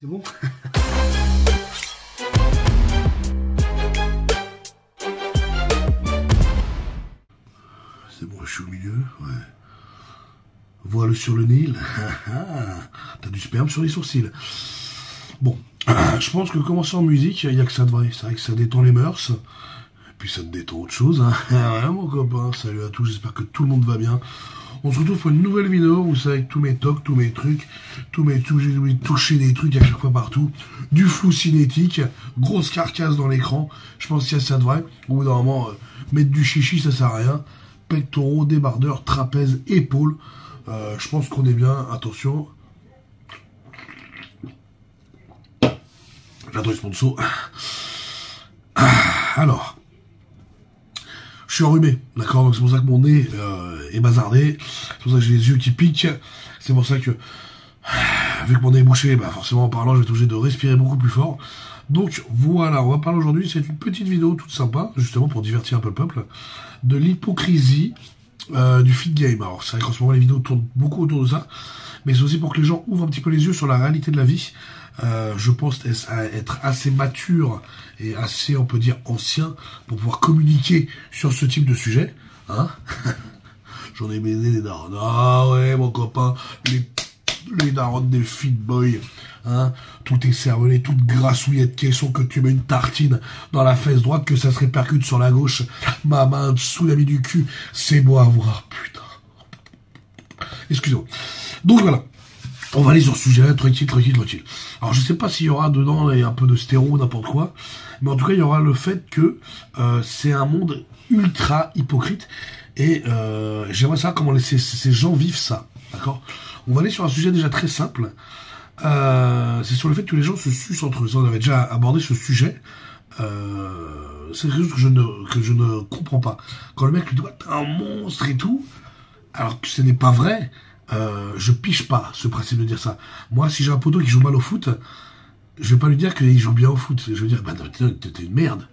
C'est bon? C'est bon, je suis au milieu, ouais. Voile sur le Nil. T'as du sperme sur les sourcils. Bon, je pense que commencer en musique, il n'y a que ça de vrai. C'est vrai que ça détend les mœurs. Et puis ça te détend autre chose, hein. Ouais, mon copain, salut à tous, j'espère que tout le monde va bien. On se retrouve pour une nouvelle vidéo, vous savez, avec tous mes tocs, tous mes trucs, j'ai oublié de toucher des trucs à chaque fois partout. Du flou cinétique, grosse carcasse dans l'écran, je pense qu'il y a ça de vrai. Au bout d'un moment, mettre du chichi, ça sert à rien. Pectoraux, débardeurs, trapèzes, épaules. Je pense qu'on est bien, attention. J'adore les sponsors. Alors, je suis enrhumé, d'accord, donc c'est pour ça que mon nez est bazardé, c'est pour ça que j'ai les yeux qui piquent, c'est pour ça que, vu que mon nez est bouché, bah forcément en parlant, je vais être obligé de respirer beaucoup plus fort. Donc voilà, on va parler aujourd'hui, c'est une petite vidéo toute sympa, justement pour divertir un peu le peuple, de l'hypocrisie du feed game. Alors c'est vrai qu'en ce moment les vidéos tournent beaucoup autour de ça, mais c'est aussi pour que les gens ouvrent un petit peu les yeux sur la réalité de la vie. Je pense être assez mature et assez, on peut dire, ancien pour pouvoir communiquer sur ce type de sujet. Hein? J'en ai baisé des darons. Ah ouais, mon copain, les darons des feed boys. Hein? Tout est cervelé, toute grassouillette caisson que tu mets une tartine dans la fesse droite, que ça se répercute sur la gauche. Ma main sous la vie du cul. C'est beau à voir, putain. Excusez-moi. Donc voilà. On va aller sur ce sujet, tranquille. Alors je sais pas s'il y aura dedans un peu de stéro ou n'importe quoi, mais en tout cas il y aura le fait que c'est un monde ultra hypocrite, et j'aimerais savoir comment ces gens vivent ça, d'accord? On va aller sur un sujet déjà très simple, c'est sur le fait que les gens se sucent entre eux. On avait déjà abordé ce sujet, c'est quelque chose que je ne comprends pas. Quand le mec lui dit « t'es un monstre » et tout, alors que ce n'est pas vrai. Je piche pas ce principe de dire ça. Moi, si j'ai un poteau qui joue mal au foot, je vais pas lui dire qu'il joue bien au foot. Je vais dire, bah t'es une merde.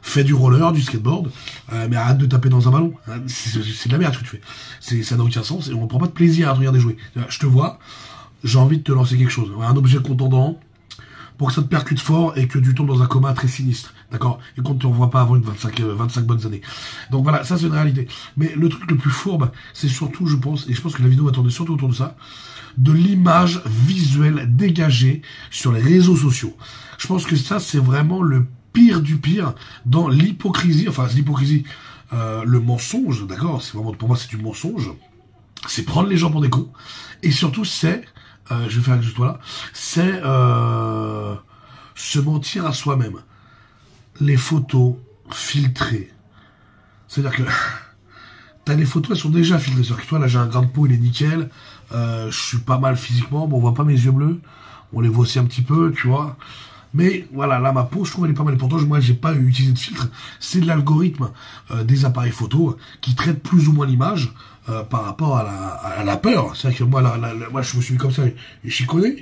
Fais du roller, du skateboard, mais arrête de taper dans un ballon. C'est de la merde ce que tu fais. Ça n'a aucun sens et on prend pas de plaisir à te regarder jouer. Je te vois, j'ai envie de te lancer quelque chose. Un objet contondant pour que ça te percute fort et que tu tombes dans un coma très sinistre. D'accord? Et qu'on ne te revoit pas avant une 25 bonnes années. Donc voilà, ça c'est une réalité. Mais le truc le plus fourbe, c'est surtout, je pense, et je pense que la vidéo va tourner surtout autour de ça, de l'image visuelle dégagée sur les réseaux sociaux. Je pense que ça, c'est vraiment le pire du pire dans l'hypocrisie, enfin l'hypocrisie, le mensonge, d'accord? C'est vraiment, pour moi, c'est du mensonge. C'est prendre les gens pour des cons. Et surtout, c'est, je vais faire juste là, c'est se mentir à soi-même. Les photos filtrées. C'est-à-dire que t'as les photos, elles sont déjà filtrées. C'est-à-dire que toi, là, j'ai un grain de peau, il est nickel. Je suis pas mal physiquement. Bon, on voit pas mes yeux bleus. On les voit aussi un petit peu, tu vois. Mais voilà, là, ma peau, je trouve elle est pas mal. Et pourtant, moi, j'ai pas utilisé de filtre. C'est de l'algorithme des appareils photo qui traite plus ou moins l'image par rapport à la peur. C'est-à-dire que moi, moi, je me suis mis comme ça, chicané.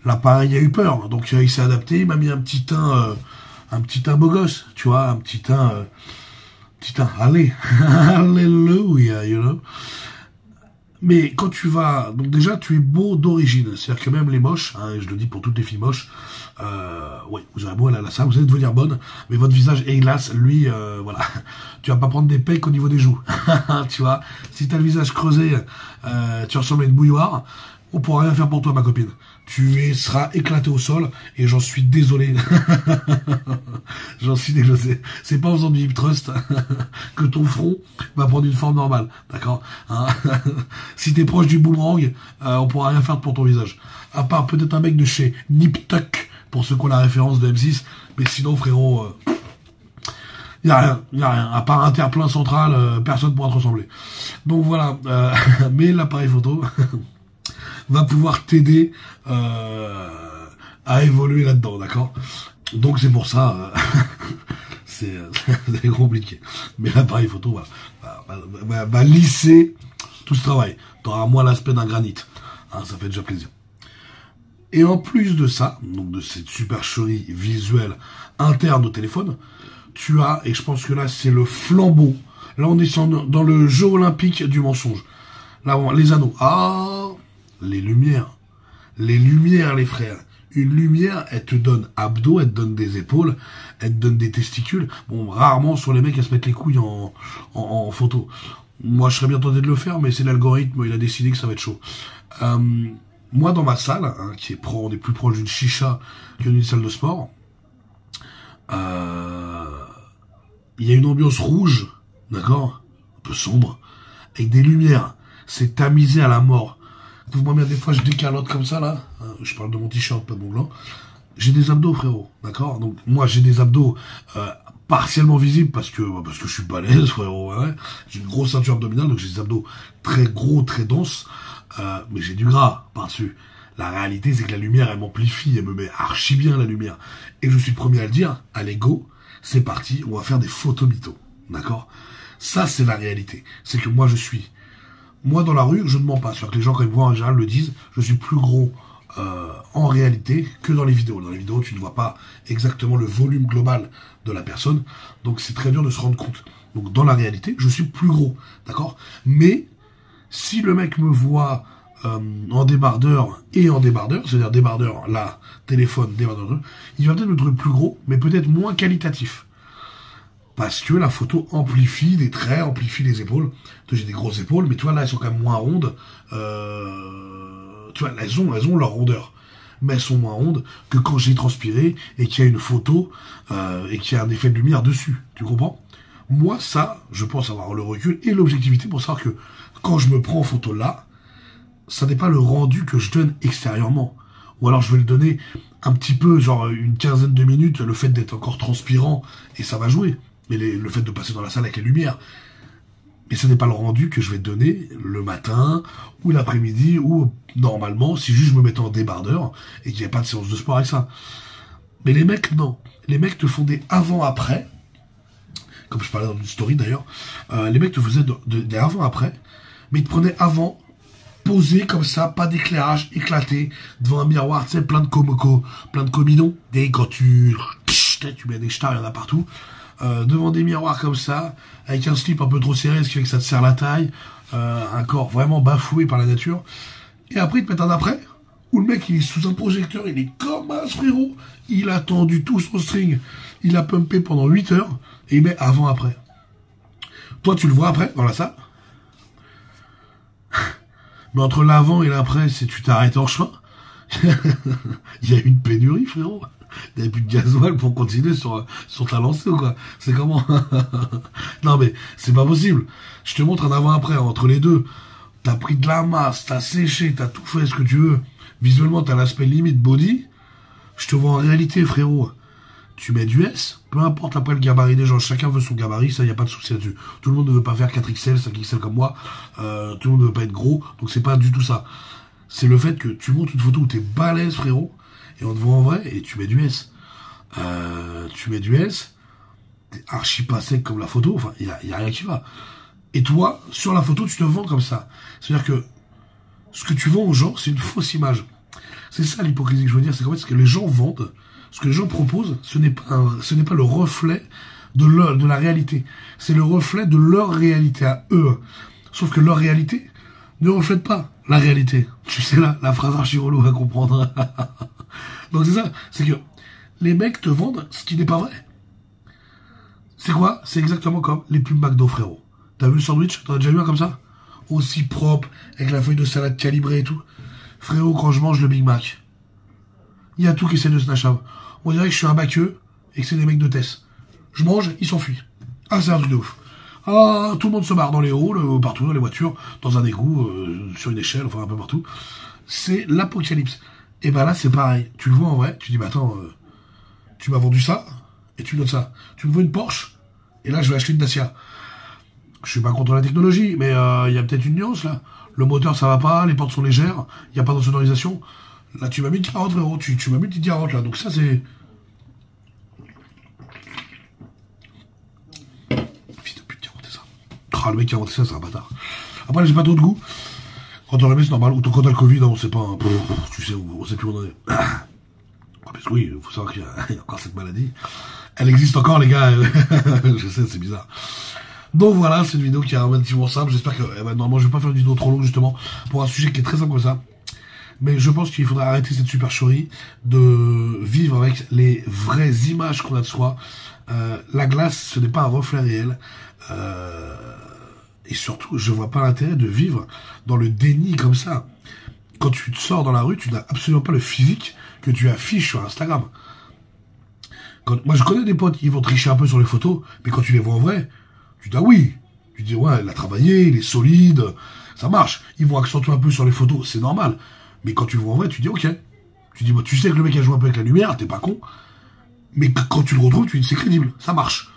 L'appareil a eu peur. Donc, il s'est adapté. Il m'a mis un petit teint beau gosse, tu vois, un petit teint, allez, alléluia, you know. Mais quand tu vas, donc déjà, tu es beau d'origine, c'est-à-dire que même les moches, hein, et je le dis pour toutes les filles moches, ouais, vous aurez beau aller à la salle, vous allez devenir bonne, mais votre visage, hélas, lui, voilà, tu vas pas prendre des pecs au niveau des joues, tu vois. Si t'as le visage creusé, tu ressembles à une bouilloire, on pourra rien faire pour toi, ma copine. Tu seras éclaté au sol, et j'en suis désolé. J'en suis désolé. C'est pas en faisant du hip thrust que ton front va prendre une forme normale, d'accord, hein? Si t'es proche du boomerang, on pourra rien faire pour ton visage. À part peut-être un mec de chez Nip Tuck, pour ceux qui ont la référence de M6, mais sinon, frérot, y a rien. À part un terre-plein central, personne pourra te ressembler. Donc voilà, mais l'appareil photo va pouvoir t'aider à évoluer là-dedans, d'accord? Donc c'est pour ça, c'est compliqué. Mais l'appareil photo va lisser tout ce travail. T'auras moins l'aspect d'un granit. Hein, ça fait déjà plaisir. Et en plus de ça, donc de cette supercherie visuelle interne au téléphone, tu as, et je pense que là c'est le flambeau, là on est dans le jeu olympique du mensonge. Là, les anneaux. Ah, les lumières. Les lumières, les frères. Une lumière, elle te donne abdos, elle te donne des épaules, elle te donne des testicules. Bon, rarement sur les mecs à se mettre les couilles en photo. Moi, je serais bien tenté de le faire, mais c'est l'algorithme, il a décidé que ça va être chaud. Moi, dans ma salle, hein, on est plus proche d'une chicha que d'une salle de sport, il y a une ambiance rouge, d'accord, un peu sombre, avec des lumières. C'est tamisé à la mort. Vous voyez bien, des fois, je décalote comme ça, là. Je parle de mon t-shirt, pas de mon gland. J'ai des abdos, frérot, d'accord. Donc, moi, j'ai des abdos partiellement visibles parce que je suis balèze, frérot. Ouais. J'ai une grosse ceinture abdominale, donc j'ai des abdos très gros, très denses. Mais j'ai du gras par-dessus. La réalité, c'est que la lumière, elle m'amplifie, elle me met archi bien la lumière. Et je suis le premier à le dire, allez go, c'est parti, on va faire des photos mythos, d'accord. Ça, c'est la réalité. C'est que moi, dans la rue, je ne mens pas. C'est-à-dire que les gens, quand ils me voient en général, le disent, je suis plus gros en réalité que dans les vidéos. Dans les vidéos, tu ne vois pas exactement le volume global de la personne. Donc, c'est très dur de se rendre compte. Donc, dans la réalité, je suis plus gros, d'accord. Mais, si le mec me voit en débardeur et en débardeur, c'est-à-dire débardeur là, téléphone, débardeur, il va peut-être me trouver plus gros, mais peut-être moins qualitatif. Parce que la photo amplifie les traits, amplifie les épaules. J'ai des grosses épaules, mais tu vois, là, elles sont quand même moins rondes. Tu vois, elles ont leur rondeur. Mais elles sont moins rondes que quand j'ai transpiré et qu'il y a une photo et qu'il y a un effet de lumière dessus. Tu comprends? Moi, ça, je pense avoir le recul et l'objectivité pour savoir que quand je me prends en photo là, ça n'est pas le rendu que je donne extérieurement. Ou alors je vais le donner un petit peu, genre une quinzaine de minutes, le fait d'être encore transpirant, et ça va jouer. Mais le fait de passer dans la salle avec les lumières. Mais ce n'est pas le rendu que je vais donner le matin, ou l'après-midi, ou normalement, si juste je me mettais en débardeur, et qu'il n'y a pas de séance de sport avec ça. Mais les mecs, non. Les mecs te font des avant-après, comme je parlais dans une story d'ailleurs, les mecs te faisaient des avant-après, mais ils te prenaient avant, posé comme ça, pas d'éclairage, éclaté, devant un miroir, tu sais, plein de comidons, quand tu mets des stars, il y en a partout, devant des miroirs comme ça, avec un slip un peu trop serré, ce qui fait que ça te serre la taille, un corps vraiment bafoué par la nature, et après ils te mettent un après, où le mec il est sous un projecteur, il est comme un frérot, il a tendu tout son string, il a pumpé pendant 8 heures, et il met avant-après. Toi tu le vois après, dans la salle. Mais entre l'avant et l'après, si tu t'arrêtes en chemin, il y a une pénurie, frérot. Il n'y a plus de gasoil pour continuer sur ta lancée ou quoi. C'est comment? Non mais, c'est pas possible. Je te montre un avant-après, entre les deux. T'as pris de la masse, t'as séché, t'as tout fait ce que tu veux. Visuellement, t'as l'aspect limite body. Je te vois en réalité, frérot. Tu mets du S, peu importe après le gabarit des gens, chacun veut son gabarit, ça y a pas de souci là-dessus. Tout le monde ne veut pas faire 4XL, 5XL comme moi, tout le monde ne veut pas être gros, donc c'est pas du tout ça. C'est le fait que tu montes une photo où t'es balèze, frérot, et on te voit en vrai, et tu mets du S. T'es archi pas sec comme la photo, enfin, y a rien qui va. Et toi, sur la photo, tu te vends comme ça. C'est-à-dire que ce que tu vends aux gens, c'est une fausse image. C'est ça l'hypocrisie que je veux dire, c'est qu'en fait, ce que les gens vendent, ce que les gens proposent, ce n'est pas le reflet de la réalité. C'est le reflet de leur réalité à eux. Sauf que leur réalité ne reflète pas la réalité. Tu sais là, la phrase archi-relou va comprendre. Donc c'est ça, c'est que les mecs te vendent ce qui n'est pas vrai. C'est quoi? C'est exactement comme les pubs McDo, frérot. T'as vu le sandwich? T'en as déjà vu un comme ça? Aussi propre, avec la feuille de salade calibrée et tout. Frérot, quand je mange le Big Mac, il y a tout qui essaie de snatch out. On dirait que je suis un baqueux et que c'est des mecs de Tess. Je mange, ils s'enfuient. Ah, c'est un truc de ouf. Ah, tout le monde se barre dans les halls, partout, dans les voitures, dans un égout, sur une échelle, enfin un peu partout. C'est l'apocalypse. Et ben là, c'est pareil. Tu le vois en vrai, tu dis, bah attends, tu m'as vendu ça, et tu me donnes ça. Tu me veux une Porsche, et là, je vais acheter une Dacia. Je suis pas contre la technologie, mais il y a peut-être une nuance, là. Le moteur, ça va pas, les portes sont légères, il n'y a pas de sonorisation. Là, tu m'as mis une carotte, frérot. Tu m'as mis une petite carotte, là. Donc ça, c'est... Fils de pute qui a inventé ça. Ah, le mec qui a inventé ça, c'est un bâtard. Après, j'ai pas trop de goût. Quand on remet, c'est normal. Ou quand t'as le Covid, on sait pas... Tu sais, on sait plus où on en est. Parce que oui, il faut savoir qu'il y a encore cette maladie. Elle existe encore, les gars. Je sais, c'est bizarre. Donc voilà, c'est une vidéo qui est relativement simple. J'espère que... normalement, je vais pas faire une vidéo trop longue, justement, pour un sujet qui est très simple comme ça. Mais je pense qu'il faudra arrêter cette supercherie de vivre avec les vraies images qu'on a de soi. La glace, ce n'est pas un reflet réel. Et surtout, je vois pas l'intérêt de vivre dans le déni comme ça. Quand tu te sors dans la rue, tu n'as absolument pas le physique que tu affiches sur Instagram. Moi, je connais des potes qui vont tricher un peu sur les photos, mais quand tu les vois en vrai, tu dis, ah oui. Tu dis, ouais, il a travaillé, il est solide, ça marche. Ils vont accentuer un peu sur les photos, c'est normal. Mais quand tu le vois en vrai, tu dis, ok. Tu dis, bah, tu sais que le mec a joué un peu avec la lumière, t'es pas con. Mais quand tu le retrouves, tu dis, c'est crédible, ça marche.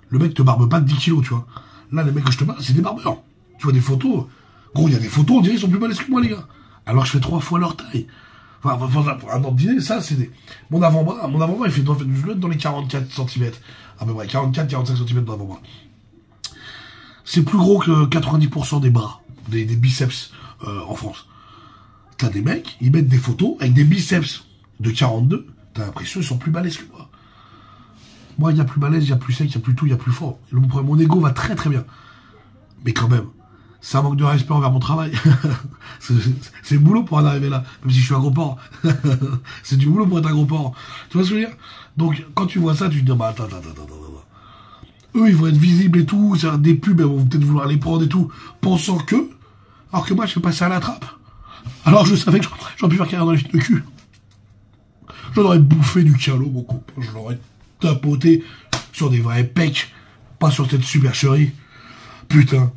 Le mec te barbe pas de 10 kilos, tu vois. Là, les mecs que je te parle, c'est des barbeurs. Tu vois des photos. Gros, il y a des photos, on dirait qu'ils sont plus balèzes que moi, les gars. Alors je fais 3 fois leur taille. Enfin, pour un ordre d'idée, ça, c'est des... Mon avant-bras, il fait dans les 44 cm. À peu près, 44-45 cm d'avant-bras. C'est plus gros que 90% des bras, des biceps en France. T'as des mecs, ils mettent des photos avec des biceps de 42. T'as l'impression qu'ils sont plus balèzes que moi. Moi, il y a plus balèze, il y a plus sec, il y a plus tout, il y a plus fort. Mon ego va très très bien. Mais quand même, c'est un manque de respect envers mon travail. C'est le boulot pour en arriver là, même si je suis un gros porc. C'est du boulot pour être un gros porc. Tu vois ce que je veux dire? Donc, quand tu vois ça, tu te dis, bah attends. Eux, ils vont être visibles et tout, c'est des pubs, elles vont peut-être vouloir les prendre et tout, pensant que, alors que moi, je vais passer à la trappe. Alors, je savais que j'aurais pu faire carrière dans les films de cul. J'en aurais bouffé du calo, mon copain. Je l'aurais tapoté sur des vrais pecs, pas sur cette supercherie. Putain.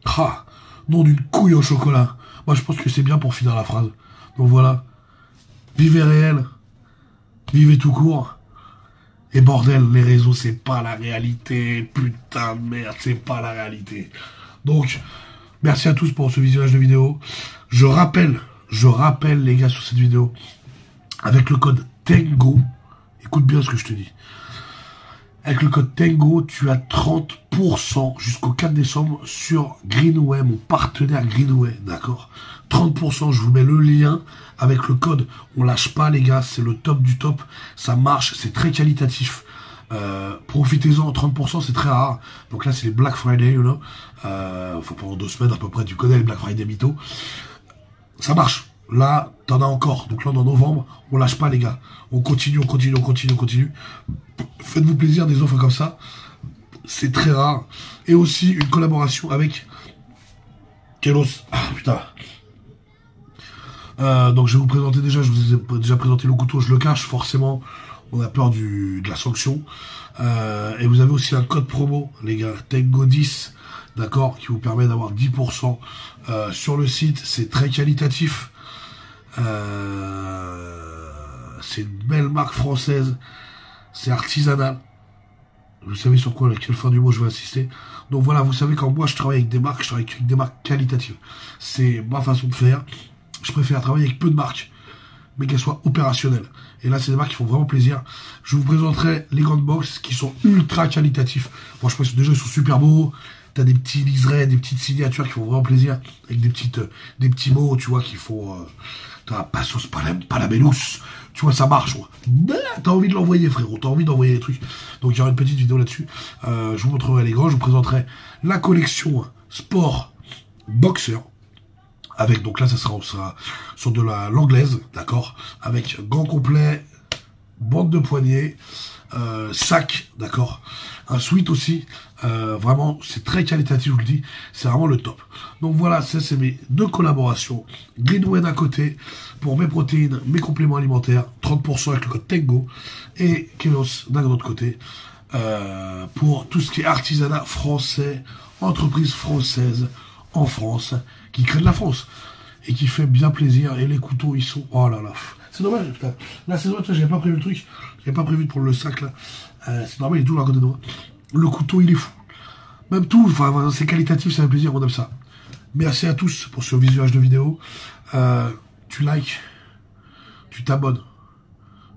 Ah, nom d'une couille au chocolat. Moi, je pense que c'est bien pour finir la phrase. Donc voilà. Vivez réel. Vivez tout court. Et bordel, les réseaux, c'est pas la réalité. Putain de merde, c'est pas la réalité. Donc, merci à tous pour ce visionnage de vidéo. Je rappelle les gars sur cette vidéo, avec le code TENGO, écoute bien ce que je te dis. Avec le code TENGO, tu as 30% jusqu'au 4 décembre sur Greenway, mon partenaire Greenway, d'accord? 30%, je vous mets le lien avec le code. On lâche pas les gars, c'est le top du top. Ça marche, c'est très qualitatif. Profitez-en, 30% c'est très rare. Donc là c'est les Black Friday, you know. Faut pendant 2 semaines à peu près, tu connais les Black Friday mythos. Ça marche. Là, t'en as encore. Donc là, on est en novembre. On lâche pas, les gars. On continue. Faites-vous plaisir, des offres comme ça. C'est très rare. Et aussi, une collaboration avec Kelos. Ah, putain. Donc, je vais vous présenter déjà. Je vous ai déjà présenté le couteau. Je le cache, forcément. On a peur de la sanction. Et vous avez aussi un code promo, les gars. TENGO10. D'accord, qui vous permet d'avoir 10% sur le site. C'est très qualitatif. C'est une belle marque française. C'est artisanal. Vous savez sur quoi, à quelle fin du mot je vais insister. Donc voilà, vous savez quand moi je travaille avec des marques, je travaille avec des marques qualitatives. C'est ma façon de faire. Je préfère travailler avec peu de marques, mais qu'elles soient opérationnelles. Et là, c'est des marques qui font vraiment plaisir. Je vous présenterai les gants de boxe qui sont ultra qualitatifs. Franchement, déjà, ils sont super beaux. T'as des petits liserés, des petites signatures qui font vraiment plaisir. Avec des petits mots, tu vois, qui font... t'as Passos Palabellus. Tu vois, ça marche, quoi. T'as envie de l'envoyer, frérot. T'as envie d'envoyer des trucs. Donc, il y aura une petite vidéo là-dessus. Je vous montrerai les gants. Je vous présenterai la collection sport boxer. Avec, donc là, ça sera sur de l'anglaise, d'accord, avec gants complets, bande de poignets, sac, d'accord, un sweat aussi, vraiment, c'est très qualitatif, je vous le dis, c'est vraiment le top. Donc voilà, ça c'est mes 2 collaborations, Greenway d'un côté, pour mes protéines, mes compléments alimentaires, 30% avec le code TENGO, et Kelos d'un autre côté, pour tout ce qui est artisanat français, entreprise française, en France, qui crée de la France et qui fait bien plaisir. Et les couteaux, ils sont... Oh là là, c'est dommage, putain. Là, c'est dommage, j'avais pas prévu le truc. J'avais pas prévu de prendre le sac, là. C'est normal, il est toujours à côté de moi. Le couteau, il est fou. Même tout, enfin, c'est qualitatif, ça fait plaisir, on aime ça. Merci à tous pour ce visionnage de vidéo. Tu likes, tu t'abonnes,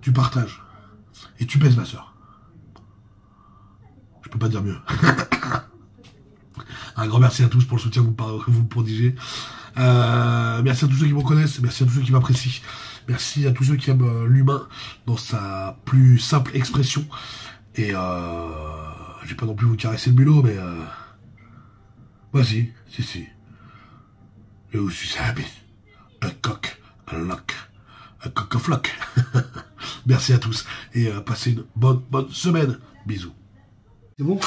tu partages et tu baises ma soeur. Je peux pas dire mieux. Un grand merci à tous pour le soutien que vous me prodigez. Merci à tous ceux qui me connaissent, merci à tous ceux qui m'apprécient. Merci à tous ceux qui aiment l'humain dans sa plus simple expression. Et je vais pas non plus vous caresser le bulot, mais vas-y, si. Et aussi, c'est un coq, lock, un coq-floc. Merci à tous et passez une bonne semaine. Bisous. C'est bon?